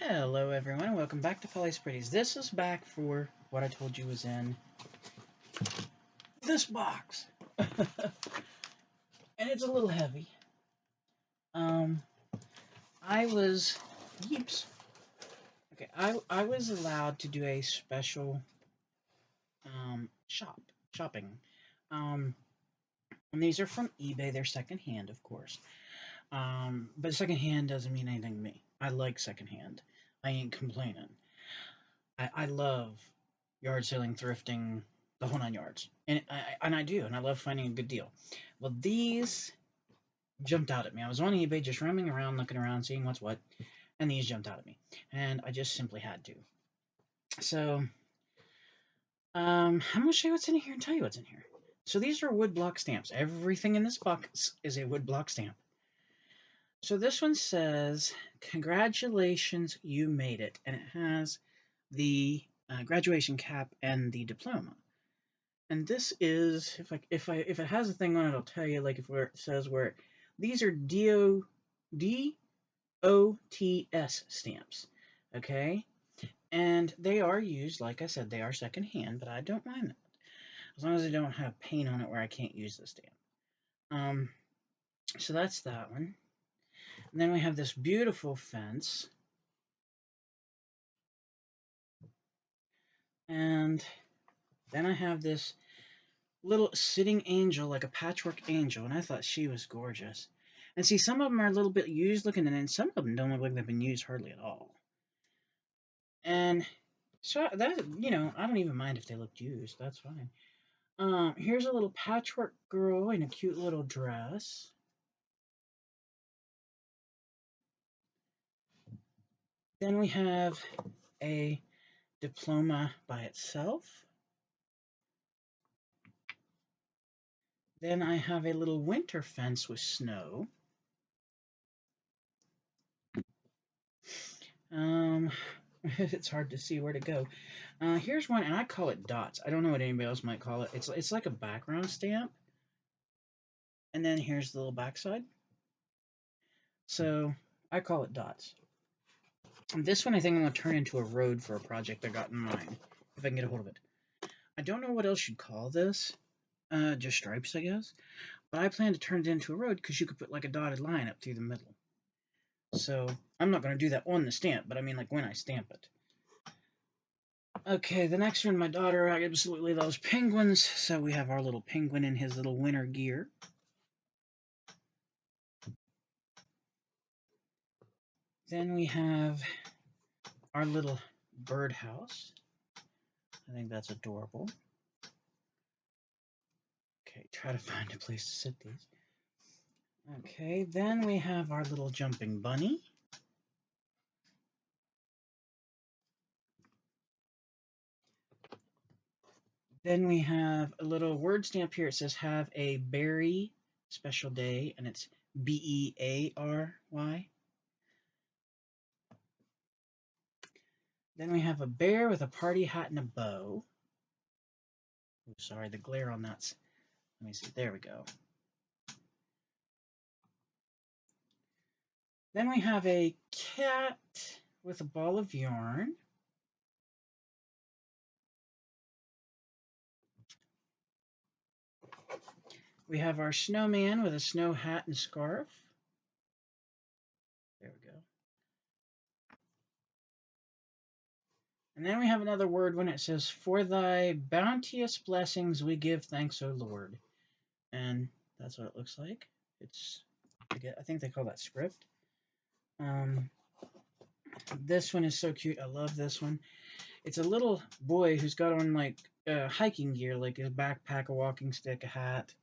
Hello everyone, welcome back to Polly's Pretties. This is back for what I told you was in this box. And it's a little heavy. Um, I was, yeeps. Okay, I was allowed to do a special, shopping. Um, and these are from eBay, they're secondhand, of course. But secondhand doesn't mean anything to me. I like secondhand. I ain't complaining. I love yard selling, thrifting, the whole nine yards, and I do, and I love finding a good deal. Well, these jumped out at me. I was on eBay just roaming around, looking around, seeing what's what, and these jumped out at me, and I just simply had to. So, I'm gonna show you what's in here and tell you what's in here. So these are wood block stamps. Everything in this box is a wood block stamp. So this one says, "Congratulations, you made it," and it has the graduation cap and the diploma. And this is, if it has a thing on it, I'll tell you, like, if where it says where these are DOTS stamps, okay? And they are used, like I said, they are secondhand, but I don't mind that as long as they don't have paint on it where I can't use the stamp. So that's that one. And then we have this beautiful fence, and then I have this little sitting angel, like a patchwork angel, and I thought she was gorgeous. And see, some of them are a little bit used looking, and then some of them don't look like they've been used hardly at all. And so that, I don't even mind if they looked used. That's fine. Here's a little patchwork girl in a cute little dress. Then we have a diploma by itself. Then I have a little winter fence with snow. It's hard to see where to go. Here's one, and I call it dots. I don't know what anybody else might call it. It's like a background stamp. And then here's the little backside. So I call it dots. And this one I think I'm going to turn into a road for a project I got in mind, if I can get a hold of it. I don't know what else you'd call this. Just stripes, I guess. But I plan to turn it into a road because you could put like a dotted line up through the middle. So I'm not going to do that on the stamp, but I mean like when I stamp it. Okay, the next one, my daughter absolutely loves penguins, so we have our little penguin in his little winter gear. Then we have our little birdhouse. I think that's adorable. Okay, try to find a place to sit these. Okay, then we have our little jumping bunny. Then we have a little word stamp here. It says, "Have a berry special day," and it's Beary. Then we have a bear with a party hat and a bow. Oh, sorry, the glare on that's... Let me see. There we go. Then we have a cat with a ball of yarn. We have our snowman with a snow hat and scarf. There we go. And then we have another word when it says, "For thy bounteous blessings we give thanks, O Lord." And that's what it looks like. I think they call that script. This one is so cute. I love this one. It's a little boy who's got on like hiking gear, like a backpack, a walking stick, a hat.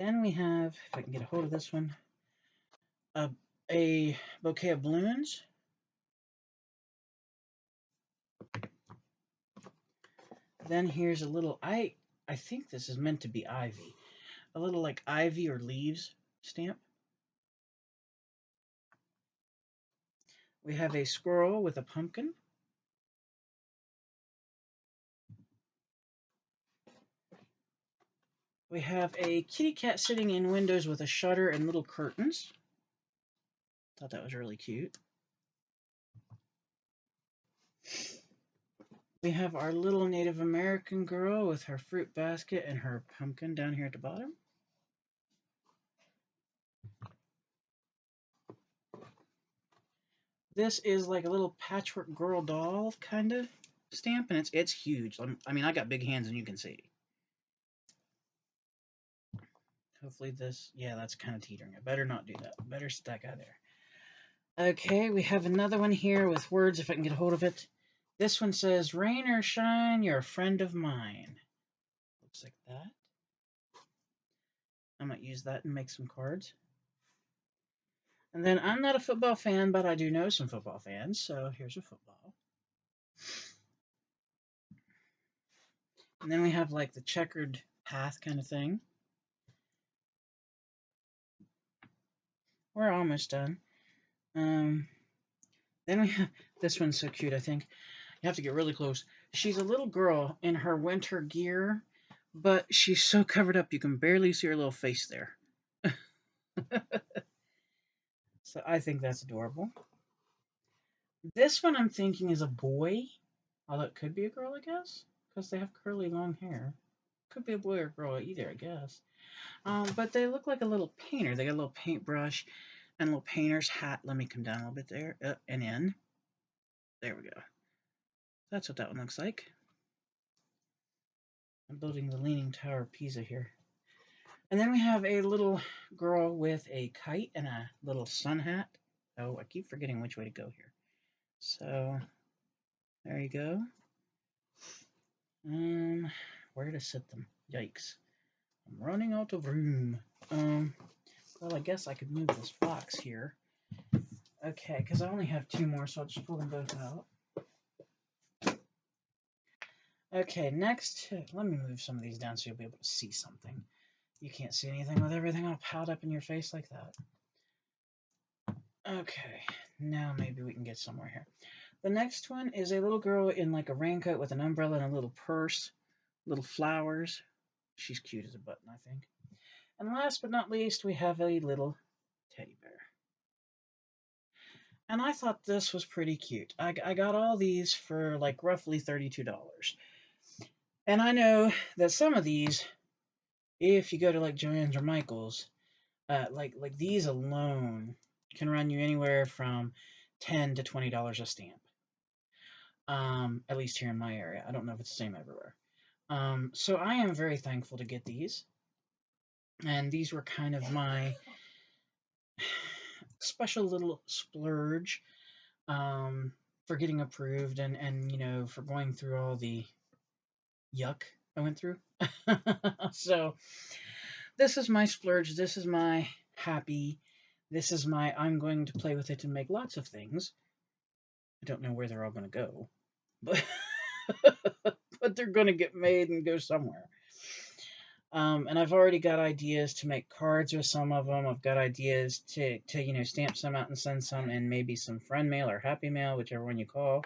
Then we have, if I can get a hold of this one, a bouquet of balloons. Then here's a little, I think this is meant to be ivy. A little like ivy or leaves stamp. We have a squirrel with a pumpkin. We have a kitty cat sitting in windows with a shutter and little curtains. Thought that was really cute. We have our little Native American girl with her fruit basket and her pumpkin down here at the bottom. This is like a little patchwork girl doll kind of stamp, and it's huge. I mean, I got big hands, and you can see. Hopefully this, yeah, that's kind of teetering. I better not do that. Better set that guy there. Okay, we have another one here with words, if I can get a hold of it. This one says, rain or shine, you're a friend of mine. Looks like that. I might use that and make some cards. And then I'm not a football fan, but I do know some football fans, so here's a football. And then we have like the checkered path kind of thing. We're almost done. Then we have, this one's so cute, I think. You have to get really close. She's a little girl in her winter gear, but she's so covered up you can barely see her little face there. So I think that's adorable. This one I'm thinking is a boy, although it could be a girl, I guess, because they have curly long hair. Could be a boy or girl either, I guess. But they look like a little painter. They got a little paintbrush and a little painter's hat. Let me come down a little bit there, and in. There we go. That's what that one looks like. I'm building the Leaning Tower of Pisa here. And then we have a little girl with a kite and a little sun hat. Oh, I keep forgetting which way to go here. So, there you go. Where to sit them? Yikes. I'm running out of room. Well, I guess I could move this box here. Okay, because I only have 2 more, so I'll just pull them both out. Okay, next, let me move some of these down so you'll be able to see something. You can't see anything with everything all piled up in your face like that. Okay, now maybe we can get somewhere here. The next one is a little girl in like a raincoat with an umbrella and a little purse, little flowers. She's cute as a button, I think. And last but not least, we have a little teddy bear. And I thought this was pretty cute. I got all these for like roughly $32. And I know that some of these, if you go to like Joann's or Michael's, like these alone can run you anywhere from $10 to $20 a stamp. At least here in my area. I don't know if it's the same everywhere. So I am very thankful to get these. And these were kind of my special little splurge for getting approved and you know, for going through all the yuck I went through. So this is my splurge. This is my happy. This is my I'm going to play with it and make lots of things. I don't know where they're all going to go, but but they're going to get made and go somewhere. And I've already got ideas to make cards with some of them. I've got ideas to you know, stamp some out and send some, and maybe some friend mail or happy mail, whichever one you call.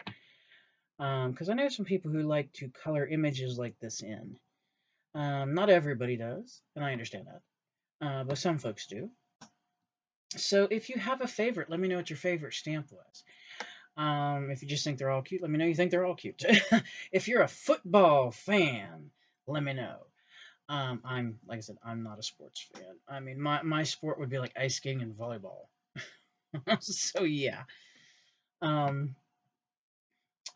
Because I know some people who like to color images like this in. Not everybody does, and I understand that, but some folks do. So if you have a favorite, let me know what your favorite stamp was. If you just think they're all cute, let me know you think they're all cute. If you're a football fan, let me know. I'm like I said, I'm not a sports fan. I mean, my sport would be like ice skating and volleyball. So yeah. Um,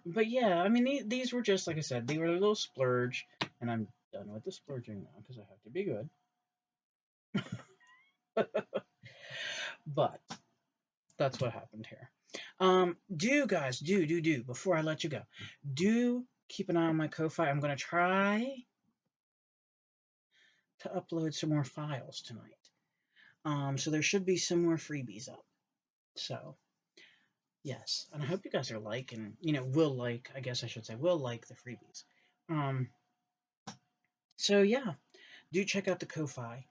but yeah, I mean, these were just like I said, they were a little splurge, and I'm done with the splurging now because I have to be good. But that's what happened here. Do guys, do before I let you go, do keep an eye on my Ko-Fi. I'm gonna try to upload some more files tonight. So there should be some more freebies up. So yes, and I hope you guys are liking, you know, will like, I guess I should say, will like the freebies. So yeah, do check out the Ko-Fi.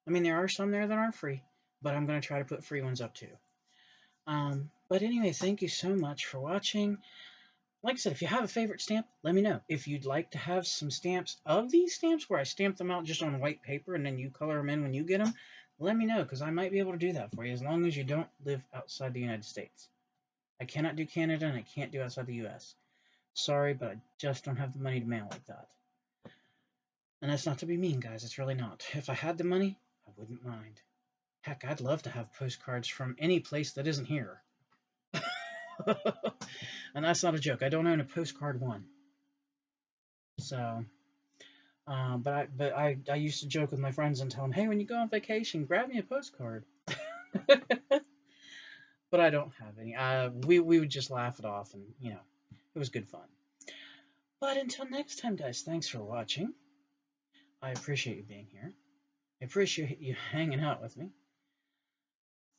I mean, there are some there that aren't free, but I'm gonna try to put free ones up too. But anyway, thank you so much for watching. like I said, if you have a favorite stamp, let me know. If you'd like to have some stamps of these stamps where I stamp them out just on white paper and then you color them in when you get them, let me know, because I might be able to do that for you as long as you don't live outside the United States. I cannot do Canada and I can't do outside the US. Sorry, but I just don't have the money to mail like that. And that's not to be mean, guys. It's really not. If I had the money, I wouldn't mind. Heck, I'd love to have postcards from any place that isn't here. And that's not a joke. I don't own a postcard one. So, but I used to joke with my friends and tell them, hey, when you go on vacation, grab me a postcard. But I don't have any. We would just laugh it off, and it was good fun. But until next time, guys, thanks for watching. I appreciate you being here. I appreciate you hanging out with me.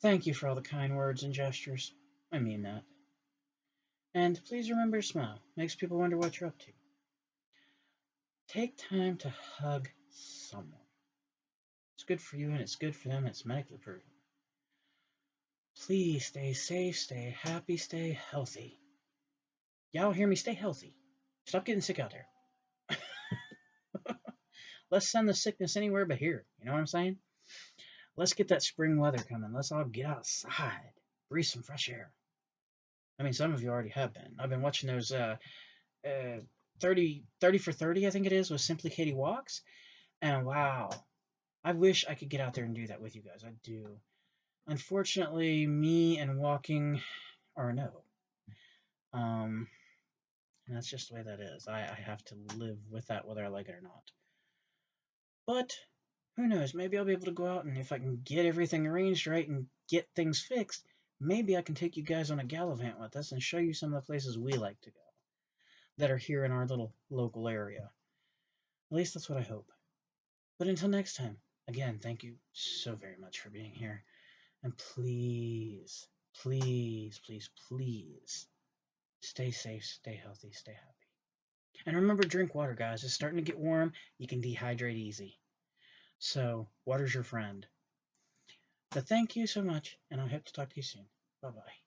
Thank you for all the kind words and gestures. I mean that. And please remember to smile. Makes people wonder what you're up to. Take time to hug someone. It's good for you and it's good for them. It's medically proven. Please stay safe, stay happy, stay healthy. Y'all hear me? Stay healthy. Stop getting sick out there. Let's send the sickness anywhere but here. You know what I'm saying? Let's get that spring weather coming. Let's all get outside. Breathe some fresh air. I mean, some of you already have been. I've been watching those 30 for 30, I think it is, with Simply Katie Walks. And wow, I wish I could get out there and do that with you guys. I do. Unfortunately, me and walking are no. And that's just the way that is. I have to live with that whether I like it or not. But who knows? Maybe I'll be able to go out, and if I can get everything arranged right and get things fixed, maybe I can take you guys on a gallivant with us and show you some of the places we like to go that are here in our little local area. At least that's what I hope. But until next time, again, thank you so very much for being here. And please, please, please, please, stay safe, stay healthy, stay happy. And remember, drink water, guys. It's starting to get warm. You can dehydrate easy. So, water's your friend. But thank you so much, and I hope to talk to you soon. Bye-bye.